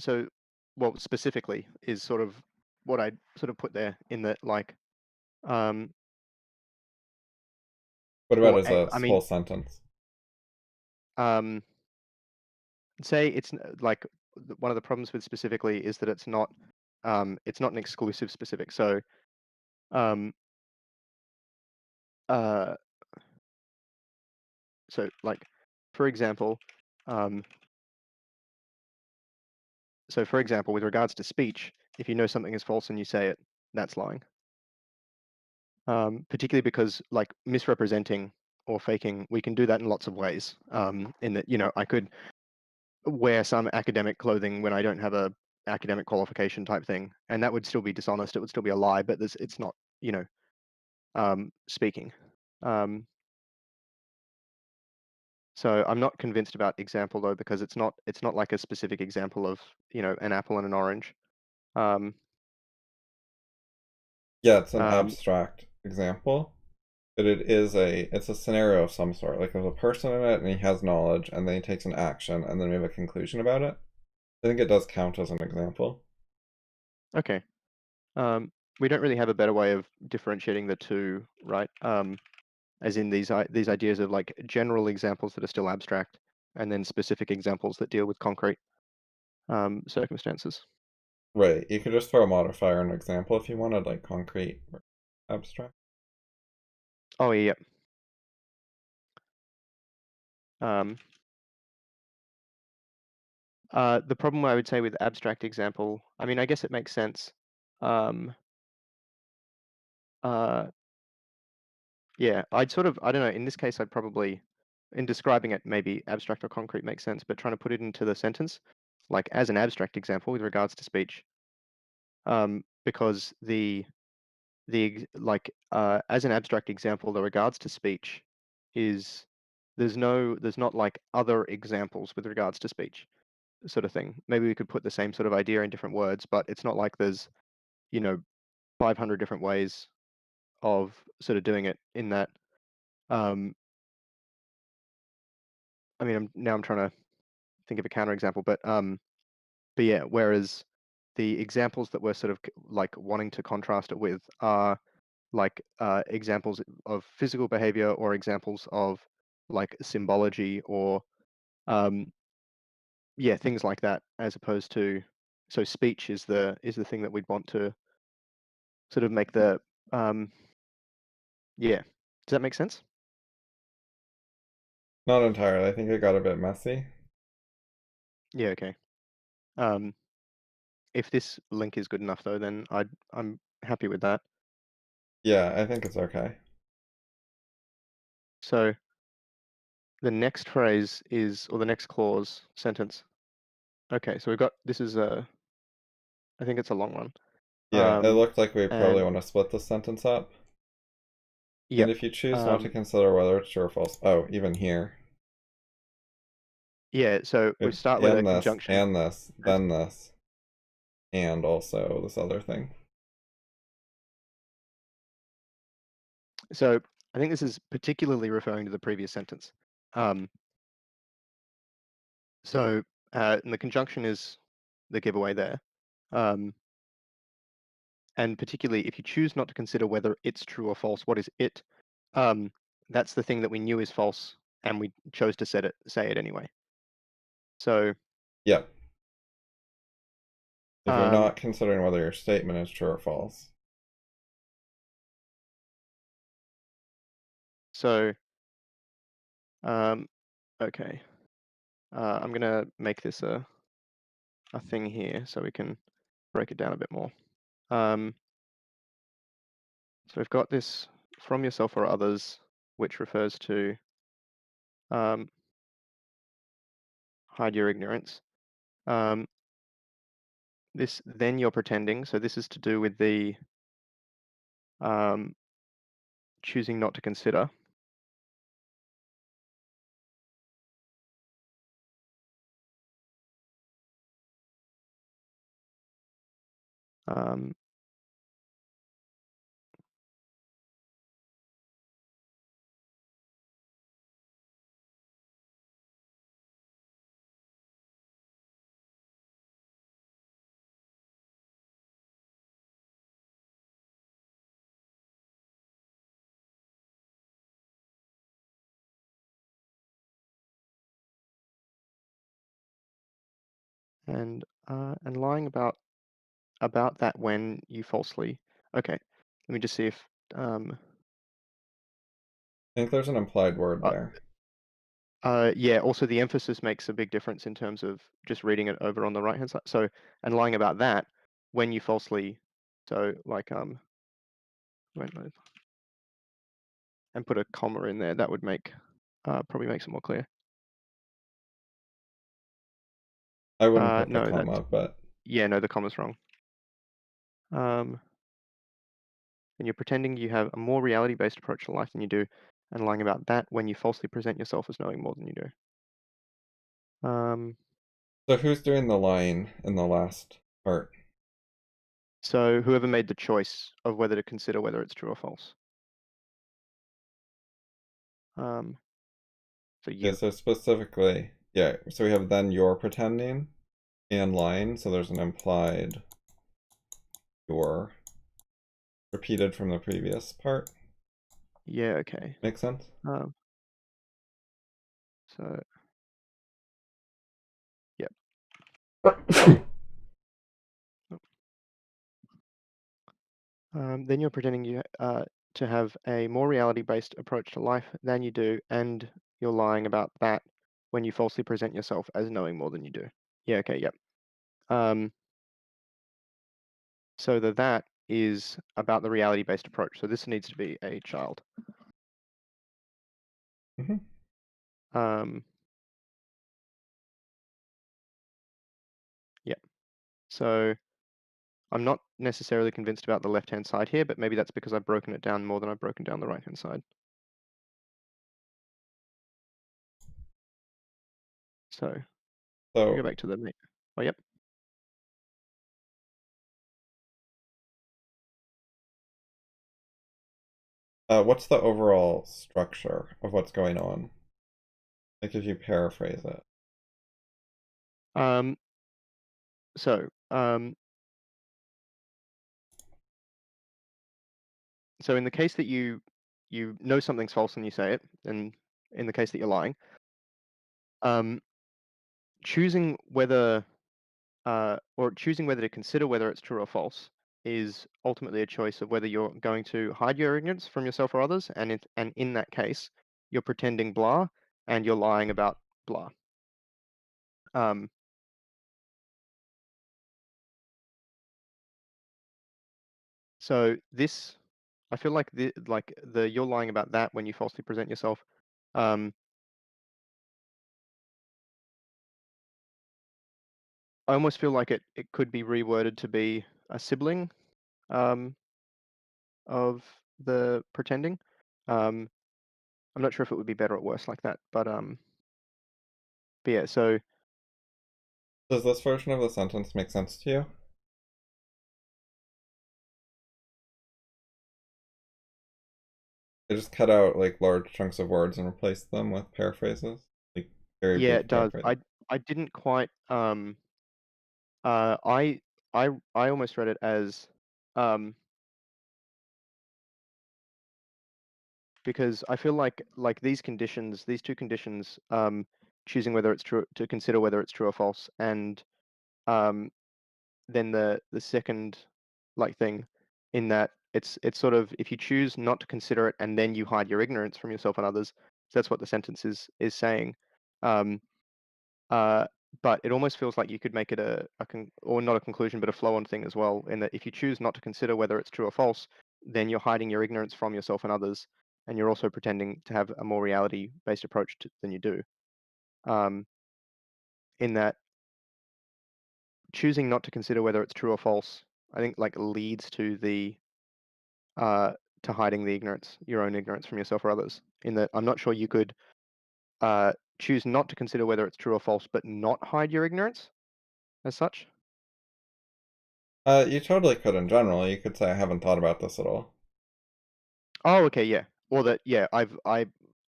B: so well, specifically is sort of what I sort of put there, in that, like, um,
A: What about
B: well,
A: as a
B: I mean,
A: whole sentence?
B: um, say like, one of the problems with specifically is that it's not an exclusive specific. So um, uh, like, for example, um, with regards to speech, if you know something is false and you say it, that's lying. Particularly because, like, misrepresenting or faking, we can do that in lots of ways. In that, I could wear some academic clothing when I don't have a academic qualification type thing, and that would still be dishonest. It would still be a lie, but it's not, speaking. Um, so I'm not convinced about example though, because it's not like a specific example of, an apple and an orange. Um,
A: Yeah, it's an
B: um,
A: abstract example, but it's a scenario of some sort. Like there's a person in it and he has knowledge and then he takes an action and then we have a conclusion about it. I think it does count as an example.
B: okay. We don't really have a better way of differentiating the two, right? As in these ideas of, like, general examples that are still abstract, and then specific examples that deal with concrete circumstances.
A: Right. You could just throw a modifier in example if you wanted, like concrete or abstract.
B: Oh yeah. Um, the problem I would say with abstract example, I mean, I guess it makes sense. Um, uh, yeah, I don't know. In this case, I'd probably, in describing it, maybe abstract or concrete makes sense, but trying to put it into the sentence, like as an abstract example with regards to speech, because as an abstract example, the regards to speech is, there's not like other examples with regards to speech, sort of thing. Maybe we could put the same sort of idea in different words, but it's not like there's, you know 500 different ways of sort of doing it, in that. um I mean, I'm trying to think of a counterexample, but yeah, whereas the examples that we're sort of like wanting to contrast it with are, like, examples of physical behavior, or examples of, like, symbology, or um, yeah, things like that, as opposed to, so speech is the thing that we'd want to sort of make the, um, yeah. Does that make sense?
A: Not entirely. I think it got a bit messy.
B: Yeah, okay. Um, if this link is good enough though, then I'm happy with that.
A: Yeah, I think it's okay.
B: So the next phrase is, or the next clause, sentence. Okay, so we've got, this is I think it's a long one.
A: Yeah, it
B: Um,
A: looked like we probably
B: and
A: want to split this sentence up. And
B: yep.
A: if you choose not to
B: Um,
A: consider whether it's true or false, oh, even here.
B: yeah, so we
A: It,
B: start with a
A: and this,
B: conjunction.
A: and this,
B: As,
A: then this, and also this other thing.
B: so I think this is particularly referring to the previous sentence. Um, So, and the conjunction is the giveaway there. Um, and particularly if you choose not to consider whether it's true or false, what is it? Um, that's the thing that we knew is false, and we chose to say it anyway. So,
A: Yep. If you're
B: um,
A: not considering whether your statement is true or false.
B: so, um, okay. I'm gonna make this a thing here so we can break it down a bit more. So we've got this from yourself or others, which refers to hide your ignorance. This then you're pretending. So this is to do with the choosing not to consider. Um, and lying about that when you falsely. Okay, let me just see if
A: I think there's an implied word
B: uh,
A: there.
B: yeah, also the emphasis makes a big difference in terms of just reading it over on the right hand side. So, and lying about that when you falsely, so like and put a comma in there, that would make probably makes it more clear.
A: I wouldn't put the
B: No,
A: comma,
B: that's
A: but
B: yeah, no, the comma's wrong. And you're pretending you have a more reality-based approach to life than you do, and lying about that when you falsely present yourself as knowing more than you do.
A: so who's doing the lying in the last part?
B: So whoever made the choice of whether to consider whether it's true or false. Um, so
A: Yeah,
B: you.
A: so specifically, yeah, so we have then you're pretending and lying, so there's an implied you're repeated from the previous part.
B: Yeah, okay.
A: Make sense?
B: Um, so, yep. Then you're pretending you to have a more reality-based approach to life than you do, and you're lying about that when you falsely present yourself as knowing more than you do. Yeah, okay, yep. So that is about the reality-based approach. So this needs to be a child.
A: Mm-hmm.
B: Yeah. So I'm not necessarily convinced about the left-hand side here, but maybe that's because I've broken it down more than I've broken down the right-hand side. So we go
A: So,
B: back to the meat. Oh, yep.
A: what's the overall structure of what's going on? Like if you paraphrase it.
B: Um, so so in the case that you know something's false and you say it, and in the case that you're lying, um, choosing whether or choosing whether to consider whether it's true or false is ultimately a choice of whether you're going to hide your ignorance from yourself or others, and in that case, you're pretending blah and you're lying about blah. Um, so this, I feel like the you're lying about that when you falsely present yourself. Um, I almost feel like it could be reworded to be a sibling um, of the pretending. Um, I'm not sure if it would be better or worse like that, but yeah. So
A: Does this version of the sentence make sense to you? I just cut out like large chunks of words and replaced them with paraphrases, like very
B: yeah,
A: brief
B: it does.
A: paraphrases.
B: I didn't quite. Uh, I I almost read it as um, because I feel like these conditions, these two conditions, choosing whether it's true to consider whether it's true or false, and um, then the second like thing in that it's sort of if you choose not to consider it and then you hide your ignorance from yourself and others. So that's what the sentence is saying. Um, uh, but it almost feels like you could make it or not a conclusion, but a flow-on thing as well, in that if you choose not to consider whether it's true or false, then you're hiding your ignorance from yourself and others, and you're also pretending to have a more reality-based approach than you do. Um, in that choosing not to consider whether it's true or false, I think like leads uh, to hiding the ignorance, your own ignorance from yourself or others. In that I'm not sure you could uh, choose not to consider whether it's true or false, but not hide your ignorance as such.
A: You totally could in general. You could say I haven't thought about this at all.
B: Oh, okay, yeah. Or that, yeah,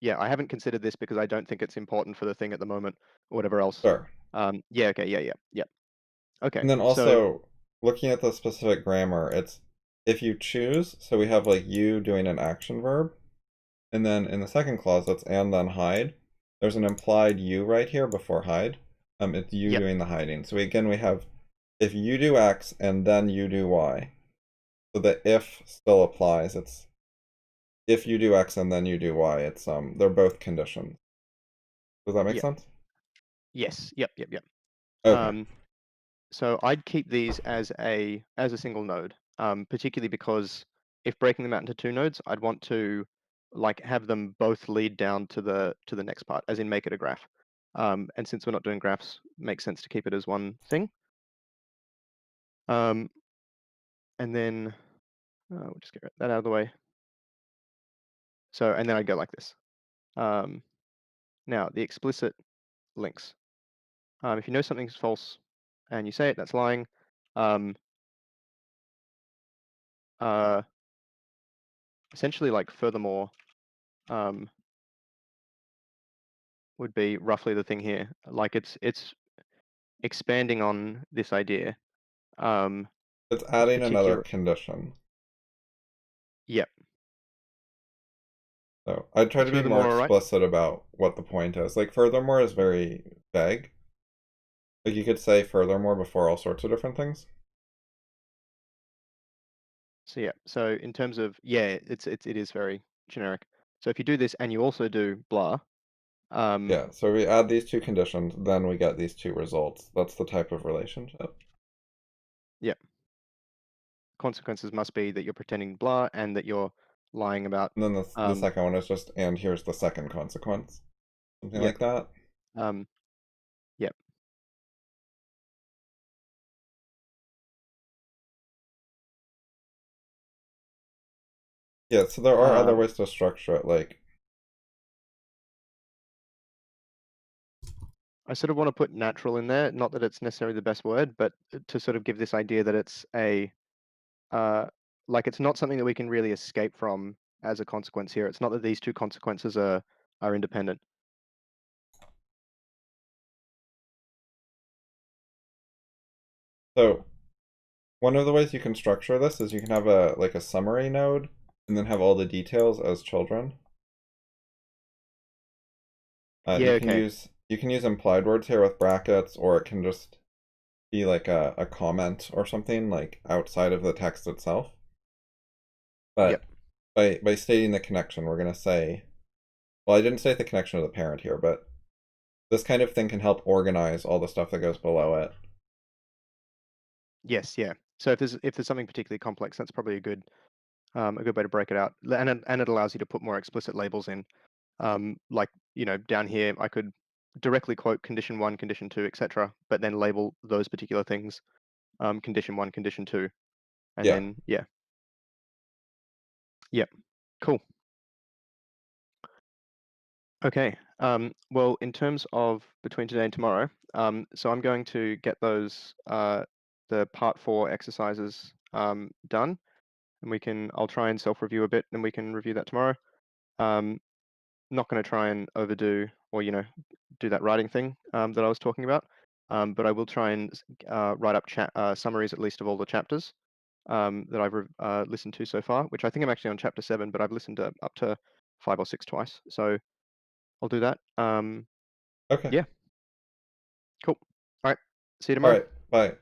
B: yeah, I haven't considered this because I don't think it's important for the thing at the moment, or whatever else.
A: Sure.
B: Yeah, okay, yeah, yeah, yeah. Okay,
A: And then
B: so
A: also looking at the specific grammar, it's if you choose, so we have like you doing an action verb, and then in the second clause it's and then hide. There's an implied you right here before hide. It's you
B: yep,
A: doing the hiding. So again we have if you do X and then you do Y. So the if still applies. It's if you do X and then you do Y. It's they're both conditions. Does that make
B: yep,
A: sense?
B: yes, yep, yep, yep.
A: Okay.
B: Um, so I'd keep these as a single node, particularly because if breaking them out into two nodes, I'd want to like have them both lead down to the next part, as in make it a graph. And since we're not doing graphs, makes sense to keep it as one thing. Um, and then we'll just get that out of the way. So, and then I'd go like this. Um, Now, the explicit links. If you know something's false and you say it, that's lying. Um, uh, Essentially, like furthermore, um, would be roughly the thing here. Like it's expanding on this idea. Um,
A: It's adding another
B: Particular,
A: condition.
B: yep.
A: So I'd try
B: Is
A: to be more
B: furthermore all right?
A: explicit about what the point is. Like furthermore is very vague. Like you could say furthermore before all sorts of different things.
B: So yeah. So in terms of yeah, it is very generic. So if you do this and you also do blah, um,
A: Yeah, so we add these two conditions, then we get these two results. That's the type of relationship.
B: yeah, consequences must be that you're pretending blah and that you're lying about.
A: And then the
B: Um,
A: second one is just, and here's the second consequence. Something
B: yeah.
A: like that.
B: Um, yeah.
A: Yeah, so there are other
B: Um,
A: ways to structure it, like,
B: I sort of want to put natural in there, not that it's necessarily the best word, but to sort of give this idea that it's uh, like it's not something that we can really escape from as a consequence here. It's not that these two consequences are independent.
A: so one of the ways you can structure this is you can have a like a summary node and then have all the details as children.
B: Yeah, okay.
A: You can use implied words here with brackets, or it can just be like a comment or something like outside of the text itself.
B: Yep.
A: But by stating the connection, we're gonna say, well, I didn't state the connection to the parent here, but this kind of thing can help organize all the stuff that goes below it.
B: Yes, yeah. So if there's something particularly complex, that's probably a good way to break it out. And it allows you to put more explicit labels in. Like, down here I could directly quote condition one, condition two, etc., but then label those particular things condition one, condition two, and
A: Yeah.
B: then yeah. Yep. Cool. Okay. Well, in terms of between today and tomorrow, so I'm going to get those the part four exercises done, and I'll try and self-review a bit, and we can review that tomorrow. Um, Not going to try and overdo or do that writing thing that I was talking about. But I will try and write up summaries at least of all the chapters that I've listened to so far, which I think I'm actually on chapter 7, but I've listened to up to 5 or 6 twice. So I'll do that.
A: Okay.
B: Yeah, cool. All right. See you
A: All
B: tomorrow.
A: right. Bye.